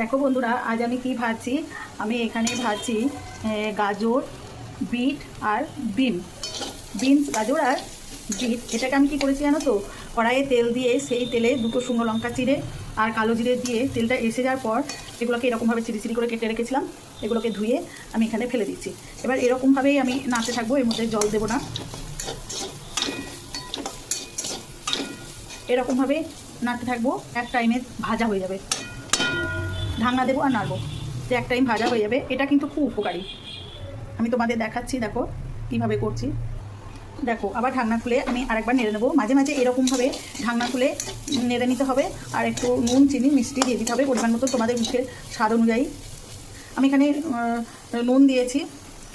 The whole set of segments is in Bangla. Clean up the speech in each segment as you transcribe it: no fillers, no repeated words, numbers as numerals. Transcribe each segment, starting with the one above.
দেখো বন্ধুরা, আজ আমি কি ভাজছি। আমি এখানে ভাজছি গাজর, বিট আর বিনস, গাজর আর বিট। এটাকে আমি কি করেছি জানো তো, কড়াইয়ে তেল দিয়ে সেই তেলে দুটো শুকনো লঙ্কা চিড়ে আর কালো জিরে দিয়ে তেলটা এসে যাওয়ার পর এগুলোকে এরকমভাবে চিরি চিরি করে কেটে রেখেছিলাম, এগুলোকে ধুয়ে আমি এখানে ফেলে দিচ্ছি। এবার এরকমভাবেই আমি নাড়তে থাকবো, এর মধ্যে জল দেবো না। এরকমভাবে নাড়তে থাকবো, এক টাইমে ভাজা হয়ে যাবে। ঢাকনা দেবো আর নাড়বো, যে এক টাইম ভাজা হয়ে যাবে। এটা কিন্তু খুব উপকারী। আমি তোমাদের দেখাচ্ছি, দেখো কীভাবে করছি। দেখো, আবার ঢাকনা খুলে আমি আরেকবার নেড়ে নেবো। মাঝে মাঝে এরকমভাবে ঢাকনা খুলে নেড়ে নিতে হবে। আর একটু নুন, চিনি, মিষ্টি দিয়ে দিতে হবে পরিমাণ মতো, তোমাদের মুখের স্বাদ অনুযায়ী। আমি এখানে নুন দিয়েছি,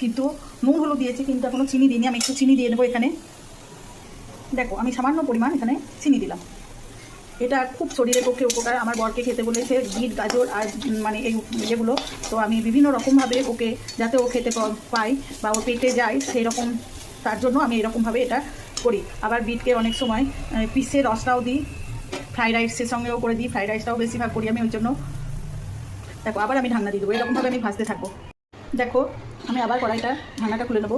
কিন্তু নুন হলুদ দিয়েছি, কিন্তু এখনও চিনি দিইনি। আমি একটু চিনি দিয়ে নেবো এখানে। দেখো, আমি সামান্য পরিমাণ এখানে চিনি দিলাম। এটা খুব শরীরের পক্ষে উপকার। আমার বরকে খেতে বলেছে বিট, গাজর আর মানে এই ইয়েগুলো। তো আমি বিভিন্ন রকমভাবে ওকে, যাতে ও খেতে পায় বা ওর পেটে যায় সেই রকম, তার জন্য আমি এরকমভাবে এটা করি। আবার বিটকে অনেক সময় পিসে রসটাও দিই, ফ্রাইড রাইসের সঙ্গেও করে দিই। ফ্রাইড রাইসটাও বেশিরভাগ করি আমি ওই জন্য। দেখো, আবার আমি ঢাকনা দিয়ে দেবো, এরকমভাবে আমি ভাজতে থাকবো। দেখো, আমি আবার কড়াইটা ঢাকনাটা খুলে নেবো।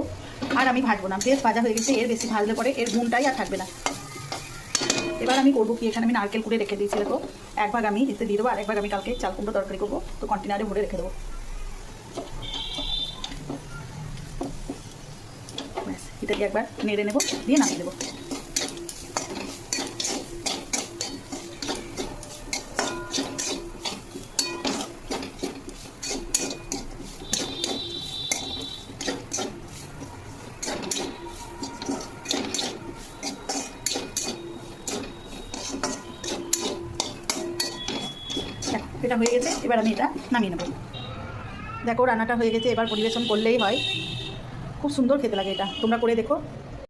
আর আমি ভাজবো না, বেশ ভাজা হয়ে গেছে। এর বেশি ভাজলে পরে এর গুণটাই আর থাকবে না। এবার আমি করবো কি, এখানে আমি নারকেল কুড়ে রেখে দিয়েছি। দেখো, এক ভাগ আমি এতে দিয়ে দেবো, আর এক ভাগ আমি কালকে চাল কুমড়ো তরকারি করবো, তো কন্টেনারে ভরে রেখে দেবো। ব্যাস, এটাকে একবার নেড়ে নেবো, দিয়ে নামিয়ে দেবো। এটা হয়ে গেছে, এবার আমি এটা নামিয়ে নেব। দেখো, রান্নাটা হয়ে গেছে, এবার পরিবেশন করলেই হয়। খুব সুন্দর খেতে লাগে এটা, তোমরা করে দেখো।